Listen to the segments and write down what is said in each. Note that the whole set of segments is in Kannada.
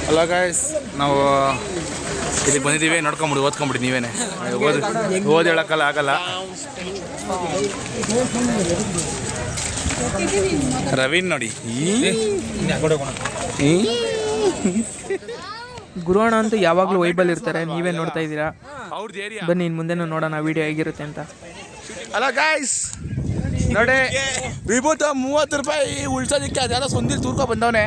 ಹಲೋ ಗಾಯ್ಸ್, ನಾವು ಇಲ್ಲಿ ಬಂದಿದ್ದೀವಿ. ನೋಡ್ಕೊಂಬಿಡಿ, ಓದ್ಕೊಂಬಿಡಿ ನೀವೇನೆ. ಓದಿ ಹೇಳೋಕ್ಕಲ್ಲ, ಆಗಲ್ಲ. ರವೀನ್ ನೋಡಿ, ಗುರುವಣ್ಣ ಅಂತೂ ಯಾವಾಗಲೂ ವೈಬಲ್ ಇರ್ತಾರೆ. ನೀವೇ ನೋಡ್ತಾ ಇದ್ದೀರಾ. ಬನ್ನಿ ಇನ್ನು ಮುಂದೆನೂ ನೋಡೋಣ ವಿಡಿಯೋ ಹೇಗಿರುತ್ತೆ ಅಂತ. ಹಲೋ ಗಾಯ್ಸ್, ನೋಡಿ ವಿಭೂತ 30 ರೂಪಾಯಿ ಉಳ್ಸೋದಿಕ್ಕೆ ಅದೆಲ್ಲ ಸುಂದಿಲ್ ತೂರ್ಕೊ ಬಂದವನೆ.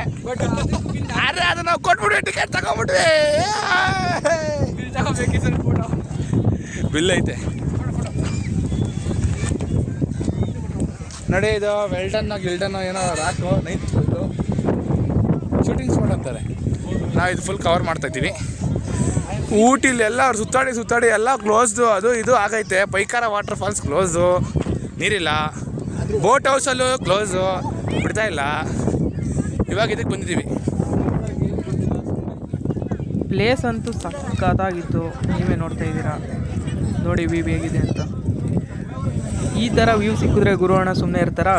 ಅರೆ ಅದು ನಾವು ಕೊಟ್ಬಿಡ್ವಿ, ಟಿಕೆಟ್ ತಗೊಂಡ್ಬಿಟ್ವಿ. ಬಿಲ್ ಐತೆ ನೋಡಿ. ಇದು ವೆಲ್ಡನ್ ಗಿಲ್ಡನ್ ಏನೋ ರಾಕು ನೈಟ್ ಶೂಟಿಂಗ್ ಸ್ಪಾಟ್ ಅಂತಾರೆ. ನಾವು ಇದು ಫುಲ್ ಕವರ್ ಮಾಡ್ತಾಯಿದ್ದೀವಿ. ಊಟಿಲಿ ಎಲ್ಲ ಅವ್ರು ಸುತ್ತಾಡಿ ಎಲ್ಲ ಕ್ಲೋಸ್ದು. ಅದು ಇದು ಆಗೈತೆ. ಪೈಕಾರ ವಾಟರ್ ಫಾಲ್ಸ್ ಕ್ಲೋಸು, ನೀರಿಲ್ಲ. ಬೋಟ್ ಹೌಸಲ್ಲೂ ಕ್ಲೋಸು, ಬಿಡ್ತಾ ಇಲ್ಲ. ಇವಾಗ ಇದಕ್ಕೆ ಬಂದಿದ್ದೀವಿ. ಪ್ಲೇಸ್ ಅಂತೂ ಸಕ್ಕತ್ತಾಗಿತ್ತು. ನೀವೇ ನೋಡ್ತಾ ಇದ್ದೀರಾ. ನೋಡಿ ವ್ಯೂ ಹೇಗಿದೆ ಅಂತ. ಈ ಥರ ವ್ಯೂ ಸಿಕ್ಕಿದ್ರೆ ಗುರುವಣ್ಣ ಸುಮ್ಮನೆ ಇರ್ತಾರ?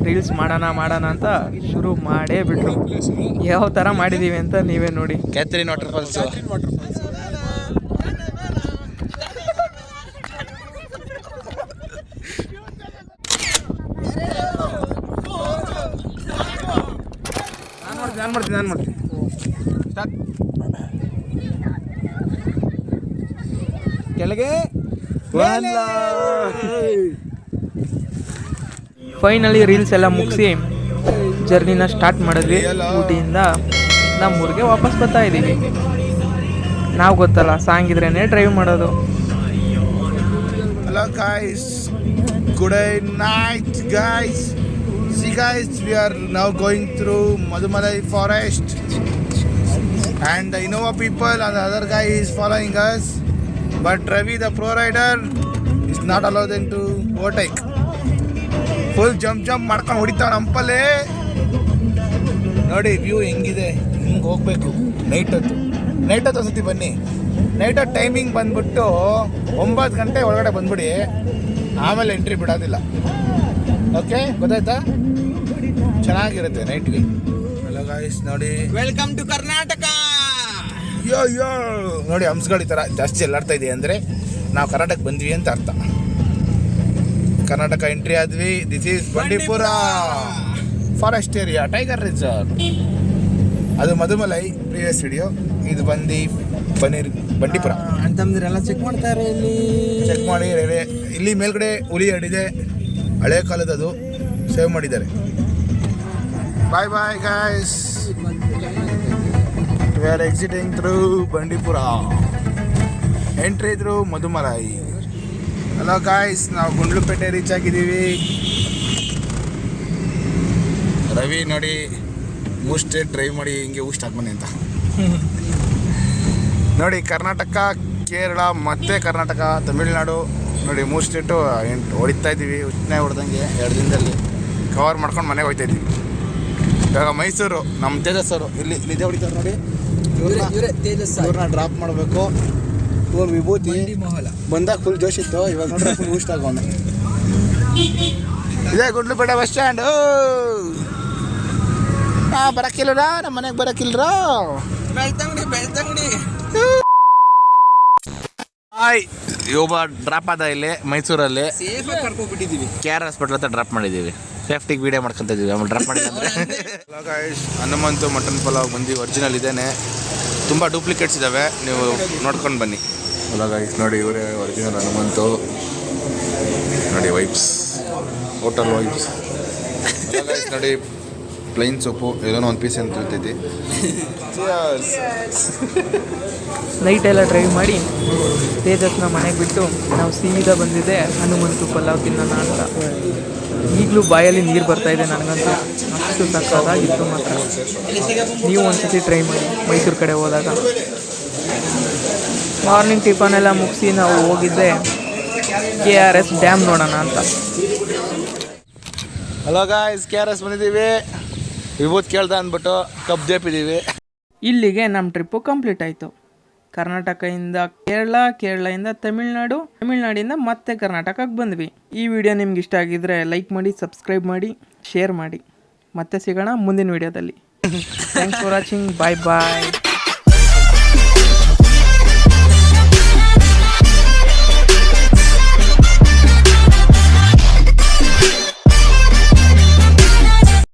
ರೀಲ್ಸ್ ಮಾಡೋಣ ಅಂತ ಶುರು ಮಾಡೇ ಬಿಟ್ರು. ಯಾವ ಥರ ಮಾಡಿದ್ದೀವಿ ಅಂತ ನೀವೇ ನೋಡಿ. Catherine water falls. ನಾನು ಮಾಡ್ತೀನಿ. ಕೆಳಗೆ ಫೈನಲಿ ರೀಲ್ಸ್ ಎಲ್ಲ ಮುಗಿಸಿ ಜರ್ನಿನ ಸ್ಟಾರ್ಟ್ ಮಾಡಿದ್ವಿ. ಊಟಿಯಿಂದ ನಮ್ಮೂರಿಗೆ ವಾಪಸ್ ಬರ್ತಾ ಇದ್ದೀವಿ. ನಾವು ಗೊತ್ತಲ್ಲ, ಸಾಂಗ್ ಇದ್ರೇನೆ ಡ್ರೈವ್ ಮಾಡೋದು. Hello guys, good night guys. See guys, we are now going through Madumalai forest and the Innova people and the other guy is following us, but Ravi the pro rider is not allowed them to overtake. Full jump ಮಾಡ್ಕೊಂಡು ಹೊಡಿತಾವ ಅಂಪಲ್ಲೇ. ನೋಡಿ ವ್ಯೂ ಹೆಂಗಿದೆ. ಹಿಂಗೆ ಹೋಗ್ಬೇಕು ನೈಟ್ ಹೊತ್ತು ಸತಿ ಬನ್ನಿ. ನೈಟ್ ಹೊತ್ತು ಟೈಮಿಂಗ್ ಬಂದ್ಬಿಟ್ಟು 9 ಗಂಟೆ ಒಳಗಡೆ ಬಂದ್ಬಿಡಿ, ಆಮೇಲೆ ಎಂಟ್ರಿ ಬಿಡೋದಿಲ್ಲ. ಓಕೆ, ಗೊತ್ತಾಯ್ತಾ? ಚೆನ್ನಾಗಿರುತ್ತೆ ನೈಟ್ಗೆ. ಹಲೋ ಗಾಯ್ಸ್, ನೋಡಿ ವೆಲ್ಕಮ್ ಟು ಕರ್ನಾಟಕ. ಯೋ ನೋಡಿ, ಹಂಸಗಳು ಈ ಥರ ಜಾಸ್ತಿ ಎಲ್ಲಾಡ್ತಾ ಇದೆ ಅಂದರೆ ನಾವು ಕರ್ನಾಟಕ ಬಂದ್ವಿ ಅಂತ ಅರ್ಥ. ಕರ್ನಾಟಕ ಎಂಟ್ರಿ ಆದ್ವಿ. This is Bandipur forest area, tiger reserve. ಅದು ಮಧುಮಲೈ ಪ್ರೀವಿಯಸ್ ವಿಡಿಯೋ. ಇದು ಬಂಡೀಪುರ ಅಂತಂದ್ರೆಲ್ಲ ಚೆಕ್ ಮಾಡ್ತಾರೆ. ಚೆಕ್ ಮಾಡಿ. ಇಲ್ಲಿ ಮೇಲ್ಗಡೆ ಹುಲಿ ಹರಡಿದೆ, ಹಳೆ ಕಾಲದದು, ಸೇವ್ ಮಾಡಿದ್ದಾರೆ. Bye guys, we are exiting through Bandipur, entry through Mudumalai. Hello guys, ನಾವು ಗುಂಡ್ಲುಪೇಟೆ ರೀಚ್ ಆಗಿದ್ದೀವಿ. ರವಿ ನೋಡಿ ಸ್ಟೇಟ್ ಡ್ರೈವ್ ಮಾಡಿ ಹಿಂಗೆ ಸ್ಟಾರ್ಟ್ ಬನ್ನಿ ಅಂತ. ನೋಡಿ ಕರ್ನಾಟಕ, ಕೇರಳ ಮತ್ತು ಕರ್ನಾಟಕ, ತಮಿಳ್ನಾಡು ನೋಡಿ 3 ಸ್ಟೇಟು ಹೊಡಿತಾ ಇದ್ದೀವಿ. ಉಚ್ಚನೆ ಹೊಡೆದಂಗೆ 2 ದಿನದಲ್ಲಿ ಕವರ್ ಮಾಡ್ಕೊಂಡು ಮನೆಗೆ ಹೋಗ್ತಾ ಇದ್ದೀವಿ. ಇವಾಗ ಮೈಸೂರು, ನಮ್ಮ ತೇಜಸ್ ಅವರು ಇಲ್ಲಿದೆ ಹೊಡಿತಾರೆ ನೋಡಿ. ಇವ್ರನ್ನ ಡ್ರಾಪ್ ಮಾಡಬೇಕು. ಇವ್ರು ವಿಭೂತಿ ಬಂದಾಗ ಫುಲ್ ಜೋಶ್ ಇತ್ತು. ಇವಾಗ ನೋಡ್ರೆ ಫುಲ್ ಬೂಸ್ಟ್ ಆಗೋಣ. ಇದೇ ಗುಂಡ್ಲುಪೇಟೆ ಬಸ್ ಸ್ಟ್ಯಾಂಡು. ಬರೋಕ್ಕಿಲ್ರ, ನಮ್ಮ ಮನೆಗೆ ಬರೋಕ್ಕಿಲ್ರ. ಬೆಳ್ತಂಗಡಿ ಹಾಯ್, ಒಬ್ಬ ಡ್ರಾಪ್ ಆದ ಇಲ್ಲಿ ಮೈಸೂರಲ್ಲಿ. ಕರ್ಕೊಂಡ್ಬಿಟ್ಟಿದ್ದೀವಿ. KR ಹಾಸ್ಪಿಟಲ್ ಹತ್ರ ಡ್ರಾಪ್ ಮಾಡಿದ್ದೀವಿ. ಸೇಫ್ಟಿಗೆ ವೀಡಿಯೋ ಮಾಡ್ಕೊತ ಇದ್ದೀವಿ. ಆಮೇಲೆ ಡ್ರಾಪ್ ಮಾಡಿದ್ರೆ ಹನುಮಂತು ಮಟನ್ ಪಲಾವ್ ಬಂದು ಒರಿಜಿನಲ್ ಇದೇನೆ. ತುಂಬ ಡೂಪ್ಲಿಕೇಟ್ಸ್ ಇದ್ದಾವೆ, ನೀವು ನೋಡ್ಕೊಂಡು ಬನ್ನಿ. ಹಲೋ ಗೈಸ್, ನೋಡಿ ಇವರೇ ಒರಿಜಿನಲ್ ಹನುಮಂತು. ನೋಡಿ vibes, hotel vibes. Hello guys, ನೋಡಿ ಪ್ಲೈನ್ ಸೊಪ್ಪು ಏನೋ 1 ಪೀಸ್ ಅಂತ ತಿಳ್ತೈತಿ. ನೈಟ್ ಎಲ್ಲ ಡ್ರೈವ್ ಮಾಡಿ ತೇಜಸ್ನ ಮನೆಗೆ ಬಿಟ್ಟು ನಾವು ಸೀದಾ ಬಂದಿದ್ದೆ ಹನುಮಂತು ಪಲಾವ್ ತಿನ್ನೋಣ ಅಂತ. ಈಗಲೂ ಬಾಯಲ್ಲಿ ನೀರು ಬರ್ತಾಯಿದೆ ನನಗಂತೂ. ಅಷ್ಟು ಸಕ್ಕತ್ತಾಗಿತ್ತು ಮಾತ್ರ. ನೀವು ಒಂದ್ಸತಿ ಟ್ರೈ ಮಾಡಿ ಮೈಸೂರು ಕಡೆ ಹೋದಾಗ. ಮಾರ್ನಿಂಗ್ ಟಿಫನ್ ಎಲ್ಲ ಮುಗಿಸಿ ನಾವು ಹೋಗಿದ್ದೆ KRS ಡ್ಯಾಮ್ ನೋಡೋಣ ಅಂತ. ಹಲೋ ಗಾಯ್ಸ್, KRS ಬಂದಿದ್ದೀವಿ. ವಿಭೂತ್ ಕೇಳ್ದ ಅಂದ್ಬಿಟ್ಟು ಕಪ್ ದೇಪಿದ್ದೀವಿ. ಇಲ್ಲಿಗೆ ನಮ್ಮ ಟ್ರಿಪ್ಪು ಕಂಪ್ಲೀಟ್ ಆಯಿತು. ಕರ್ನಾಟಕದಿಂದ ಕೇರಳದಿಂದ ತಮಿಳ್ನಾಡಿಂದ ಮತ್ತೆ ಕರ್ನಾಟಕಕ್ಕೆ ಬಂದ್ವಿ. ಈ ವಿಡಿಯೋ ನಿಮ್ಗೆ ಇಷ್ಟ ಆಗಿದ್ರೆ ಲೈಕ್ ಮಾಡಿ, ಸಬ್ಸ್ಕ್ರೈಬ್ ಮಾಡಿ, ಶೇರ್ ಮಾಡಿ. ಮತ್ತೆ ಸಿಗೋಣ ಮುಂದಿನ ವಿಡಿಯೋದಲ್ಲಿ. Thanks for watching. Bye bye.